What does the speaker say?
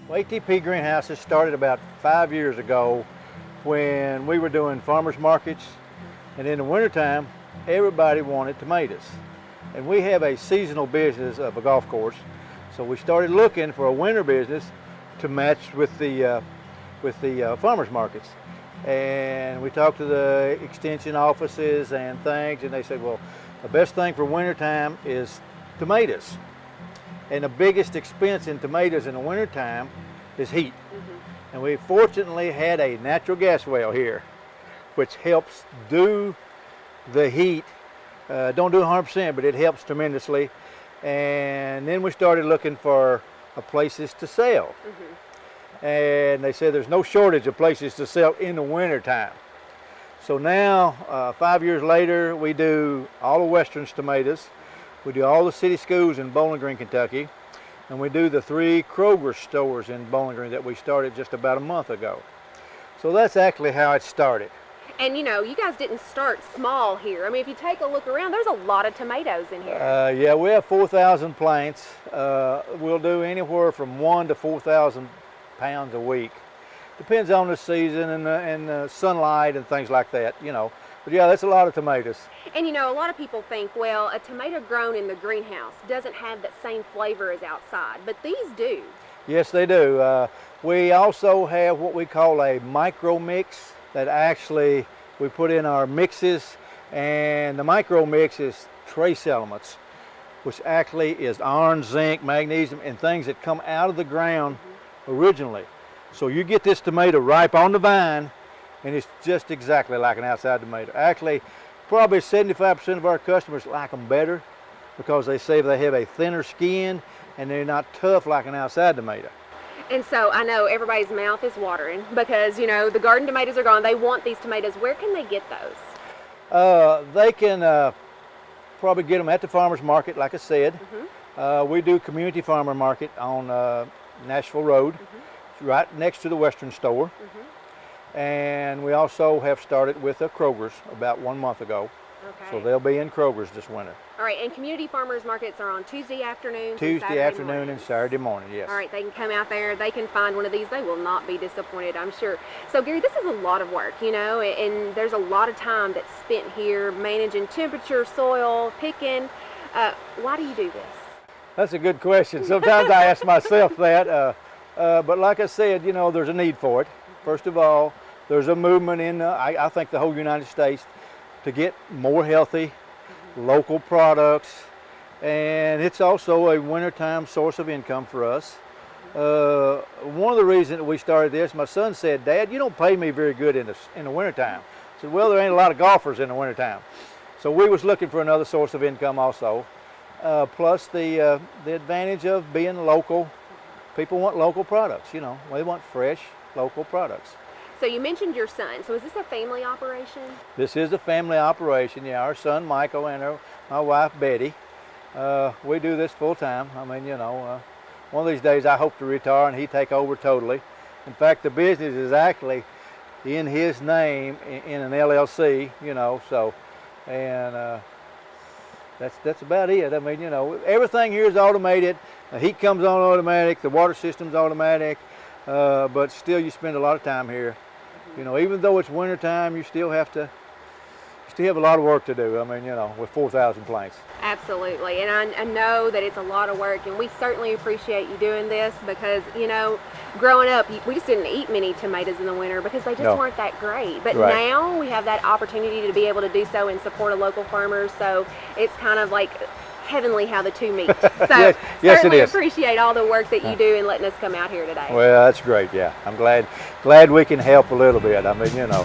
Well, ATP Greenhouses started about 5 years ago when we were doing farmers markets, and in the wintertime everybody wanted tomatoes. And we have a seasonal business of a golf course, so we started looking for a winter business to match with the farmers markets. And we talked to the extension offices and things, and they said, well, the best thing for wintertime is tomatoes. And the biggest expense in tomatoes in the wintertime is heat. And we fortunately had a natural gas well here, which helps do the heat. Don't do 100%, but it helps tremendously. And then we started looking for places to sell. And they said there's no shortage of places to sell in the wintertime. So now, 5 years later, we do all the Western's tomatoes. We do all the city schools in Bowling Green, Kentucky. And we do the 3 Kroger stores in Bowling Green that we started just about a month ago. So that's actually how it started. And you know, you guys didn't start small here. I mean, if you take a look around, there's a lot of tomatoes in here. Yeah, we have 4,000 plants. We'll do anywhere from 1 to 4,000 pounds a week. Depends on the season and the sunlight and things like that, you know. But yeah, that's a lot of tomatoes. And you know, a lot of people think, well, a tomato grown in the greenhouse doesn't have that same flavor as outside, but these do. Yes, they do. We also have what we call a micro mix that actually we put in our mixes, and the micro mix is trace elements, which actually is iron, zinc, magnesium, and things that come out of the ground originally. So you get this tomato ripe on the vine, and it's just exactly like an outside tomato. Actually, probably 75% of our customers like them better because they say they have a thinner skin and they're not tough like an outside tomato. And so I know everybody's mouth is watering because, you know, the garden tomatoes are gone. They want these tomatoes. Where can they get those? They can probably get them at the farmer's market, like I said. We do community farmer market on Nashville Road, right next to the Western store. And we also have started with a Kroger's about 1 month ago. Okay. So they'll be in Kroger's this winter. All right, and community farmers markets are on Tuesday afternoons Tuesday afternoon mornings. and Saturday morning, yes. All right, they can come out there, they can find one of these, they will not be disappointed, I'm sure. So Gary, this is a lot of work, you know, and there's a lot of time that's spent here managing temperature, soil, picking. Why do you do this? That's a good question. Sometimes I ask myself that, but like I said, you know, there's a need for it. First of all, there's a movement in, I think, the whole United States to get more healthy, local products, and it's also a wintertime source of income for us. One of the reasons that we started this, my son said, Dad, you don't pay me very good in the wintertime. I said, well, there ain't a lot of golfers in the wintertime. So we was looking for another source of income also. Plus the advantage of being local. People want local products, you know. They want fresh, local products. So you mentioned your son. So is this a family operation? This is a family operation, yeah. Our son Michael and my wife Betty. We do this full time. I mean, you know, one of these days I hope to retire and he take over totally. In fact, the business is actually in his name in an LLC, you know, so, and that's about it. I mean, you know, everything here is automated. The heat comes on automatic, the water system's automatic, but still you spend a lot of time here. You know, even though it's winter time, you still have a lot of work to do. I mean, you know, with 4,000 plants. Absolutely, and I know that it's a lot of work, and we certainly appreciate you doing this because, you know, growing up, we just didn't eat many tomatoes in the winter because they just weren't that great. But now we have that opportunity to be able to do so and support a local farmer, so it's kind of like heavenly how the two meet. So yes, certainly it is. Appreciate all the work that you do in letting us come out here today. Well, that's great, yeah. I'm glad we can help a little bit. I mean, you know.